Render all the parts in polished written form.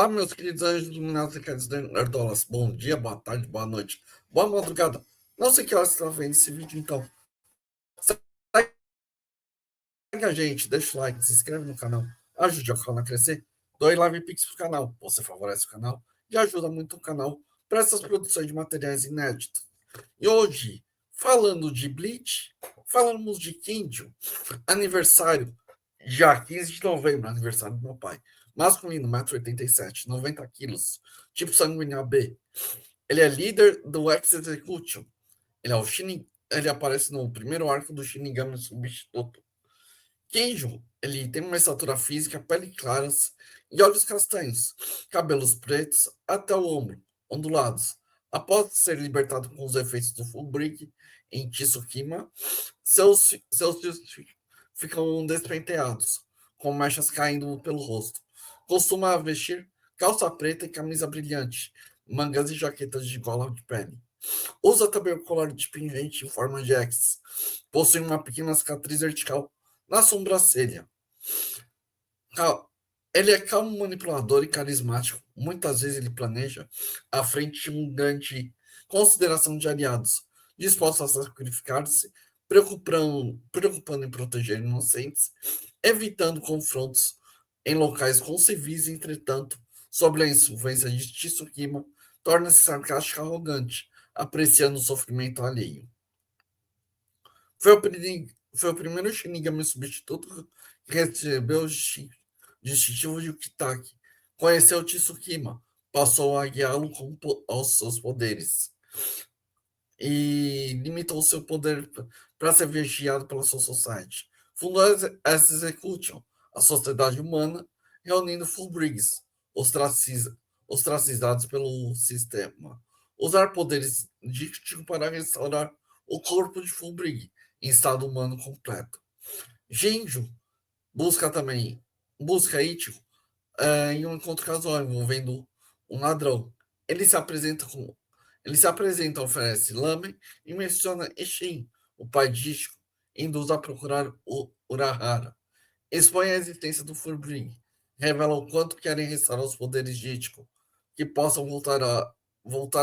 Meus queridos anjos iluminados e queridos nerdolas. Bom dia, boa tarde, boa noite, boa madrugada. Não sei que horas você está vendo esse vídeo, então. Segue a gente, deixa o like, se inscreve no canal, ajude o canal a crescer. Doe Live Pix pro canal. Você favorece o canal e ajuda muito o canal para essas produções de materiais inéditos. E hoje, falando de Bleach, falamos de Kinjo, aniversário, já 15 de novembro, aniversário do meu pai. Masculino, 1,87 m, 90 quilos, tipo sanguíneo AB. Ele é líder do X-Execution. Ele aparece no primeiro arco do Shinigami Substituto. Kenjo, ele tem uma estatura física, pele claras e olhos castanhos, cabelos pretos até o ombro, ondulados. Após ser libertado com os efeitos do Full Brick em Tsukima, seus fios ficam despenteados, com mechas caindo pelo rosto. Costuma vestir calça preta e camisa brilhante, mangas e jaquetas de gola de pele. Usa também o colar de pingente em forma de X. Possui uma pequena cicatriz vertical na sobrancelha. Ele é calmo, manipulador e carismático. Muitas vezes ele planeja à frente de um grande consideração de aliados, disposto a sacrificar-se, preocupando em proteger inocentes, evitando confrontos em locais com civis. Entretanto, sob a influência de Tsukima, torna-se sarcástico e arrogante, apreciando o sofrimento alheio. Foi o primeiro Shinigami substituto que recebeu o distintivo de Ukitake. Conheceu Tsukima, passou a guiá-lo aos seus poderes e limitou seu poder para ser vigiado pela Soul Society. Fundou a Execution, a sociedade humana, reunindo Fullbrigs, ostracizados pelo sistema. Usar poderes dísticos para restaurar o corpo de Fullbrig em estado humano completo. Genjo busca Ichigo em um encontro casual envolvendo um ladrão. Ele se apresenta com ele se apresenta, oferece lamen e menciona Ishin, o pai de Ichigo, e induz a procurar o Urahara. Expõe a existência do Fullbring, revela o quanto querem restaurar os poderes de Ichigo, que possam voltar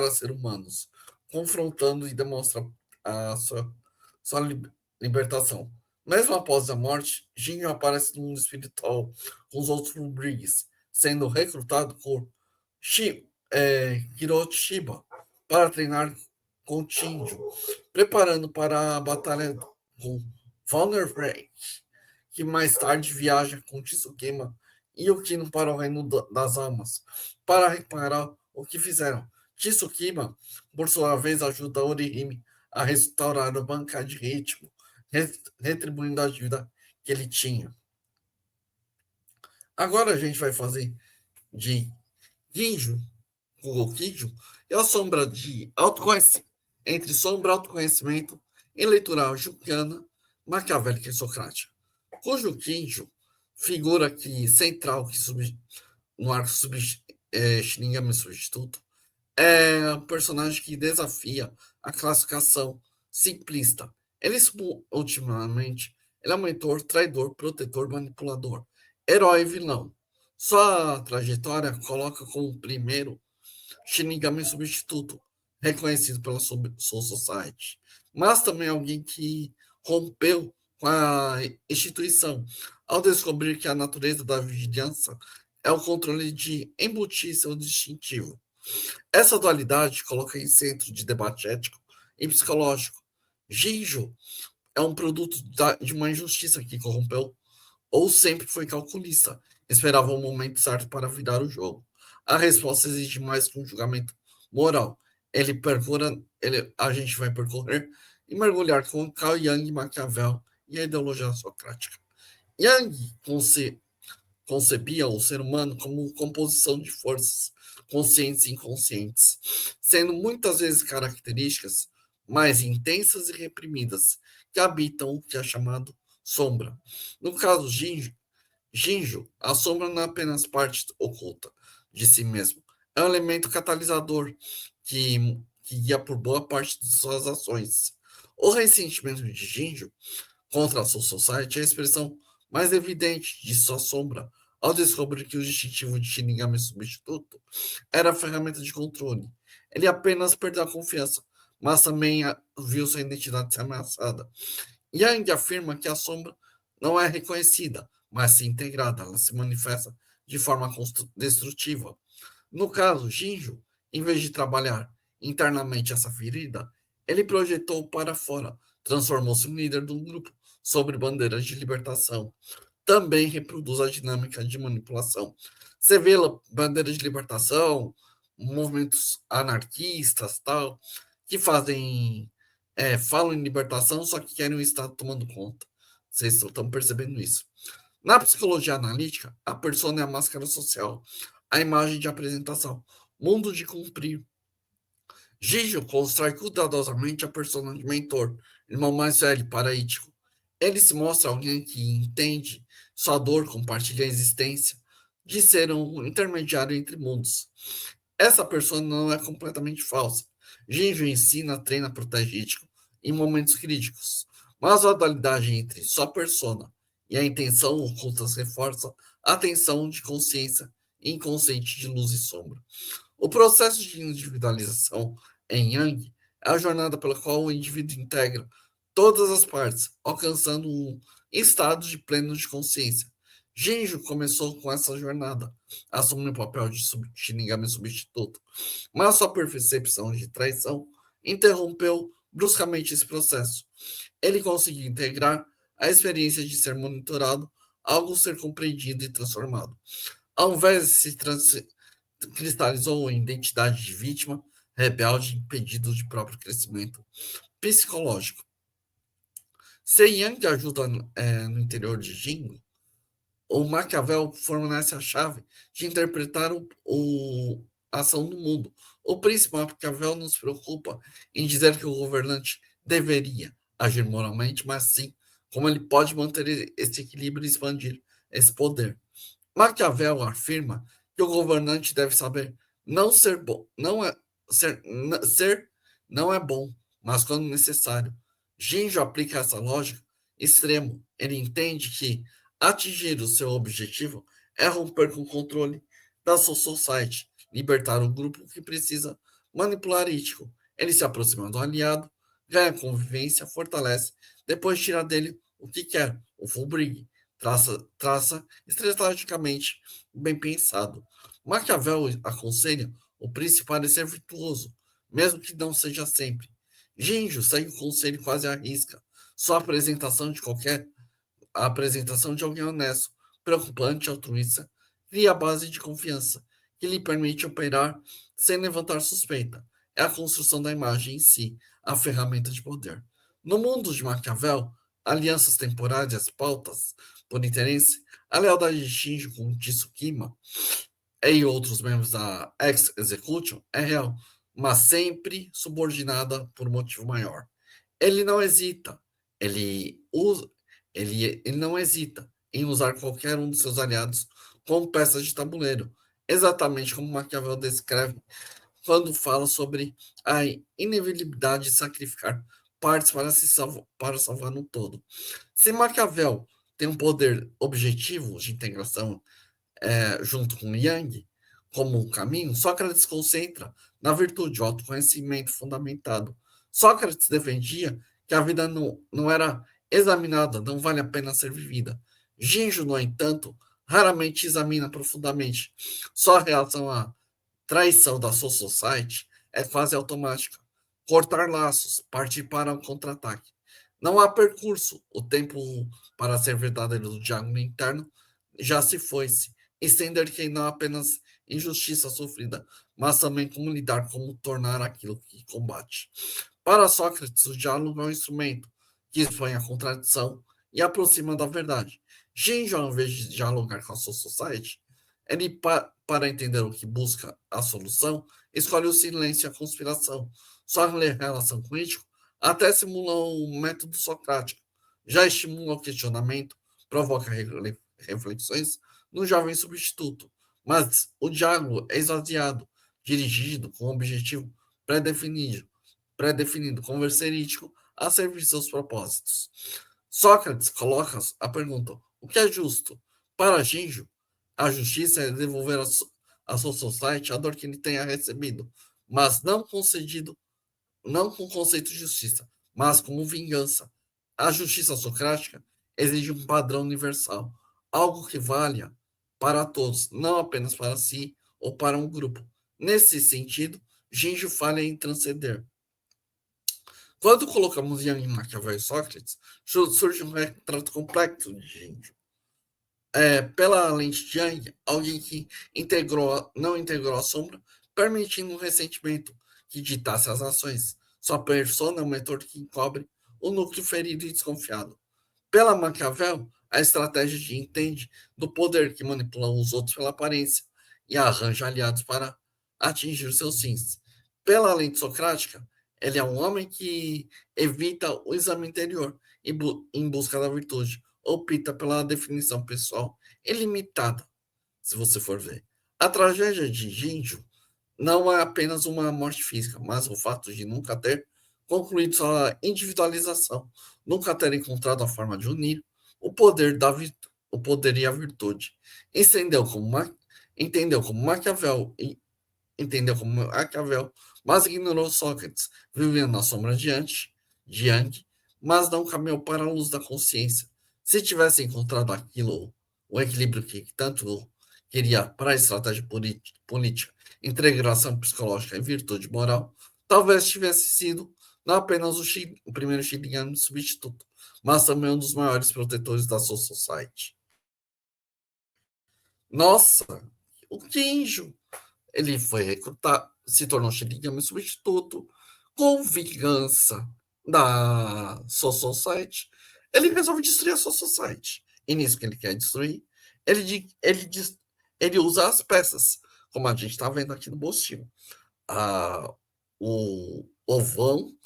a ser humanos, confrontando e demonstra a sua libertação. Mesmo após a morte, Jinho aparece no mundo espiritual com os outros Fullbrings, sendo recrutado por Hiroshi Shiba para treinar com Shinjo, preparando para a batalha com Valner Break, que mais tarde viaja com Tsukima e Yukino para o Reino das Almas, para reparar o que fizeram. Tsukima, por sua vez, ajuda Orihime a restaurar o bancar de ritmo, retribuindo a dívida que ele tinha. Agora a gente vai fazer de Ginjo, Kugokijo, e a sombra de autoconhecimento, entre sombra, autoconhecimento e leitura junguiana, maquiavélica e socrática. Cujo Kinjo, figura que central no arco Shinigami Substituto, é um personagem que desafia a classificação simplista. Ultimamente, ele é um mentor, traidor, protetor, manipulador, herói e vilão. Sua trajetória coloca como o primeiro Shinigami substituto, reconhecido pela Soul Society, mas também alguém que rompeu com a instituição, ao descobrir que a natureza da vigilância é o controle de embutir seu distintivo. Essa dualidade coloca em centro de debate ético e psicológico. Ginjo é um produto de uma injustiça que corrompeu ou sempre foi calculista, esperava o momento certo para virar o jogo. A resposta exige mais que um julgamento moral. A gente vai percorrer e mergulhar com Carl Jung, Maquiavel e a ideologia socrática. Jung concebia o ser humano como composição de forças conscientes e inconscientes, sendo muitas vezes características mais intensas e reprimidas que habitam o que é chamado sombra. No caso Ginjo, a sombra não é apenas parte oculta de si mesmo, é um elemento catalisador que guia por boa parte de suas ações. O ressentimento de Ginjo contra a Soul Society é a expressão mais evidente de sua sombra ao descobrir que o distintivo de Shinigami substituto era a ferramenta de controle. Ele apenas perdeu a confiança, mas também viu sua identidade ser ameaçada. Yang afirma que a sombra não é reconhecida, mas sim integrada, ela se manifesta de forma destrutiva. No caso, Jinjo, em vez de trabalhar internamente essa ferida, ele projetou para fora, transformou-se em líder de um grupo sobre bandeiras de libertação. Também reproduz a dinâmica de manipulação. Você vê lá, bandeiras de libertação, movimentos anarquistas, tal, que fazem, falam em libertação, só que querem o Estado tomando conta. Vocês estão percebendo isso? Na psicologia analítica, a persona é a máscara social, a imagem de apresentação, mundo de cumprir. Gigio constrói cuidadosamente a persona de mentor, irmão mais velho, paraítico. Ele se mostra alguém que entende sua dor, compartilha a existência, de ser um intermediário entre mundos. Essa persona não é completamente falsa. Gingio ensina, treina, protege Ichigo em momentos críticos. Mas a dualidade entre sua persona e a intenção ocultas reforça a tensão de consciência inconsciente de luz e sombra. O processo de individualização em Yang é a jornada pela qual o indivíduo integra todas as partes, alcançando um estado de pleno de consciência. Genjo começou com essa jornada, assumindo o papel de Shinigami substituto, mas sua percepção de traição interrompeu bruscamente esse processo. Ele conseguiu integrar a experiência de ser monitorado, algo ser compreendido e transformado. Ao invés de se cristalizou em identidade de vítima, rebelde, impedido de próprio crescimento psicológico. Se Yang ajuda no interior de Jingo, o Maquiavel fornece a chave de interpretar a ação do mundo. O príncipe Maquiavel não se preocupa em dizer que o governante deveria agir moralmente, mas sim como ele pode manter esse equilíbrio e expandir esse poder. Maquiavel afirma que o governante deve saber não ser bom, não é ser não é bom, mas quando necessário. Ginjo aplica essa lógica extremo. Ele entende que atingir o seu objetivo é romper com o controle da society, libertar o grupo que precisa manipular Ítico. Ele se aproxima do aliado, ganha convivência, fortalece, depois tira dele o que quer, o full brig, traça estrategicamente bem pensado. Maquiavel aconselha o príncipe a ser virtuoso, mesmo que não seja sempre. Ginjo segue o conselho quase à risca. Sua a apresentação de alguém honesto, preocupante, altruísta, cria a base de confiança que lhe permite operar sem levantar suspeita. É a construção da imagem em si, a ferramenta de poder. No mundo de Maquiavel, alianças temporárias, pautas por interesse, a lealdade de Shinji com Tsukima e outros membros da Ex-Execution é real, mas sempre subordinada por motivo maior. Ele não hesita, ele usa, ele não hesita em usar qualquer um de seus aliados como peças de tabuleiro, exatamente como Maquiavel descreve quando fala sobre a inevitabilidade de sacrificar partes para salvar no todo. Se Maquiavel tem um poder objetivo de integração junto com Yang, como um caminho, Sócrates concentra na virtude, o autoconhecimento fundamentado. Sócrates defendia que a vida não era examinada, não vale a pena ser vivida. Ginjo, no entanto, raramente examina profundamente. Sua reação à traição da Soul Society é quase automática. Cortar laços, partir para um contra-ataque. Não há percurso. O tempo para ser verdadeiro do diálogo interno já se foi-se. Estender que não apenas injustiça sofrida, mas também como lidar, como tornar aquilo que combate. Para Sócrates, o diálogo é um instrumento que expõe a contradição e aproxima da verdade. Ginjo, ao invés de dialogar com a sua society, ele, para entender o que busca a solução, escolhe o silêncio e a conspiração. Sua relação com o crítico até simula o método socrático, já estimula o questionamento, provoca reflexões no jovem substituto. Mas o diálogo é esvaziado, dirigido com um objetivo pré-definido, converserístico a servir seus propósitos. Sócrates coloca a pergunta: o que é justo? Para Ginjo, A justiça é devolver à society a dor que ele tenha recebido, mas não concedido, não com conceito de justiça, mas como vingança. A justiça socrática exige um padrão universal, algo que valha para todos, não apenas para si ou para um grupo. Nesse sentido, Ginjo falha em transcender. Quando colocamos Yang, Maquiavel e Sócrates, surge um retrato complexo de Ginjo. Pela lente de Yang, alguém que não integrou a sombra, permitindo um ressentimento que ditasse as ações. Sua persona é um mentor que encobre o núcleo ferido e desconfiado. Pela Maquiavel, a estratégia de entende do poder que manipula os outros pela aparência e arranja aliados para atingir seus fins. Pela lente socrática, ele é um homem que evita o exame interior em busca da virtude, opta pela definição pessoal ilimitada, se você for ver. A tragédia de Ginjo não é apenas uma morte física, mas o fato de nunca ter concluído sua individualização, nunca ter encontrado a forma de unir o poder e a virtude. Entendeu como, entendeu como Maquiavel, entendeu como Maquiavel, mas ignorou Sócrates, vivendo na sombra de Yang, mas não caminhou para a luz da consciência. Se tivesse encontrado aquilo, o equilíbrio que tanto queria para a estratégia política, integração psicológica e virtude moral, talvez tivesse sido não apenas o primeiro Shinigami substituto, mas também um dos maiores protetores da Soul Society. Nossa, o Kinjo, ele foi recrutado, se tornou Shinigami substituto, com vingança da Soul Society. Ele resolve destruir a Soul Society. E nisso que ele quer destruir, ele usa as peças, como a gente está vendo aqui no Bostil. O Ovão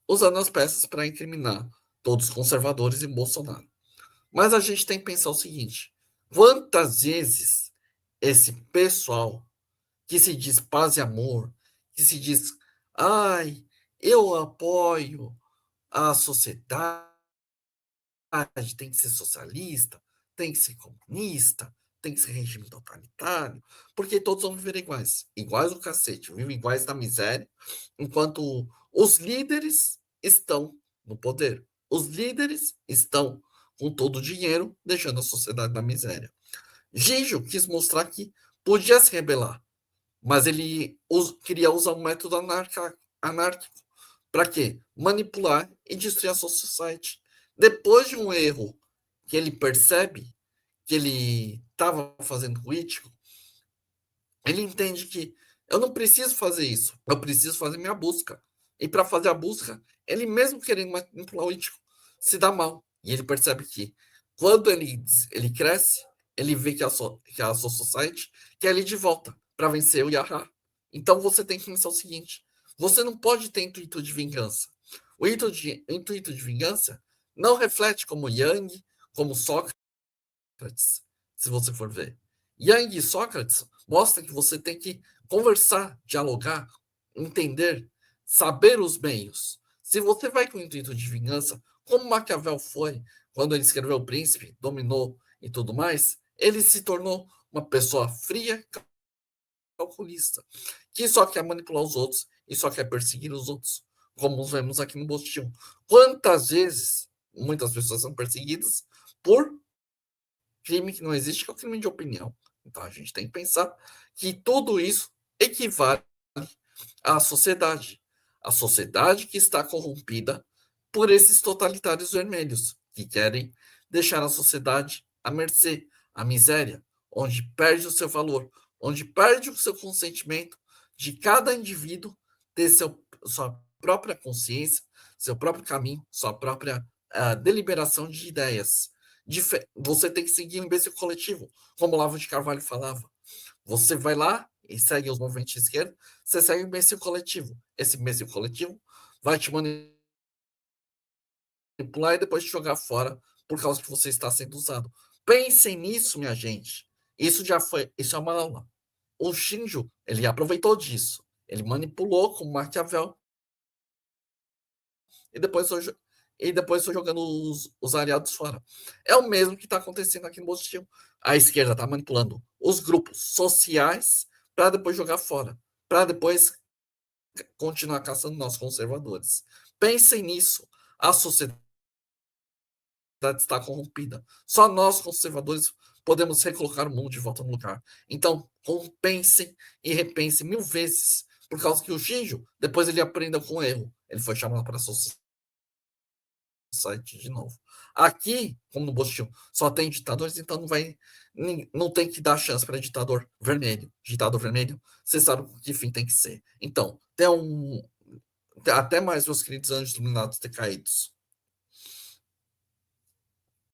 usando as peças para incriminar todos os conservadores e Bolsonaro. Mas a gente tem que pensar o seguinte: quantas vezes esse pessoal que se diz paz e amor, que se diz, ai, eu apoio a sociedade, tem que ser socialista, tem que ser comunista, tem que ser regime totalitário, porque todos vão viver iguais. Iguais o cacete, vivem iguais na miséria, enquanto os líderes estão no poder. Os líderes estão com todo o dinheiro, deixando a sociedade na miséria. Gijo quis mostrar que podia se rebelar, mas ele queria usar um método anárquico. Para quê? Manipular e destruir a society. Depois de um erro que ele percebe que ele estava fazendo político, ele entende que eu não preciso fazer isso, eu preciso fazer minha busca. E para fazer a busca, ele mesmo querendo manipular o político, se dá mal. E ele percebe que quando ele cresce, ele vê que a Society quer ele de volta para vencer o Yahá. Então você tem que pensar o seguinte: você não pode ter intuito de vingança. Intuito de vingança não reflete como Yang, como Sócrates, se você for ver. Yang e Sócrates mostra que você tem que conversar, dialogar, entender, saber os meios. Se você vai com o intuito de vingança, como Maquiavel foi quando ele escreveu O Príncipe, dominou e tudo mais, ele se tornou uma pessoa fria, calculista, que só quer manipular os outros e só quer perseguir os outros, como vemos aqui no Bostil. Quantas vezes muitas pessoas são perseguidas por crime que não existe, que é o crime de opinião. Então a gente tem que pensar que tudo isso equivale à sociedade. A sociedade que está corrompida por esses totalitários vermelhos, que querem deixar a sociedade à mercê, à miséria, onde perde o seu valor, onde perde o seu consentimento de cada indivíduo ter sua própria consciência, seu próprio caminho, sua própria deliberação de ideias. Você tem que seguir o imbecil coletivo, como Olavo de Carvalho falava. Você vai lá e segue os movimentos de esquerda, você segue o imbecil coletivo. Esse imbecil coletivo vai te manipular e depois te jogar fora por causa que você está sendo usado. Pensem nisso, minha gente. Isso é uma aula. O Shinjo, ele aproveitou disso. Ele manipulou com Maquiavel e depois e depois foi jogando os aliados fora. É o mesmo que está acontecendo aqui no Bolsonaro. A esquerda está manipulando os grupos sociais para depois jogar fora, para depois continuar caçando nós conservadores. Pensem nisso. A sociedade está corrompida. Só nós, conservadores, podemos recolocar o mundo de volta no lugar. Então, pensem e repensem 1000 vezes, por causa que o Ginjo, depois ele aprendeu com o erro. Ele foi chamado para a sociedade de novo. Aqui, como no Bostil, só tem ditadores, então não tem que dar chance para ditador vermelho. Ditador vermelho, você sabe o que fim tem que ser. Então, até mais, meus queridos anjos iluminados decaídos.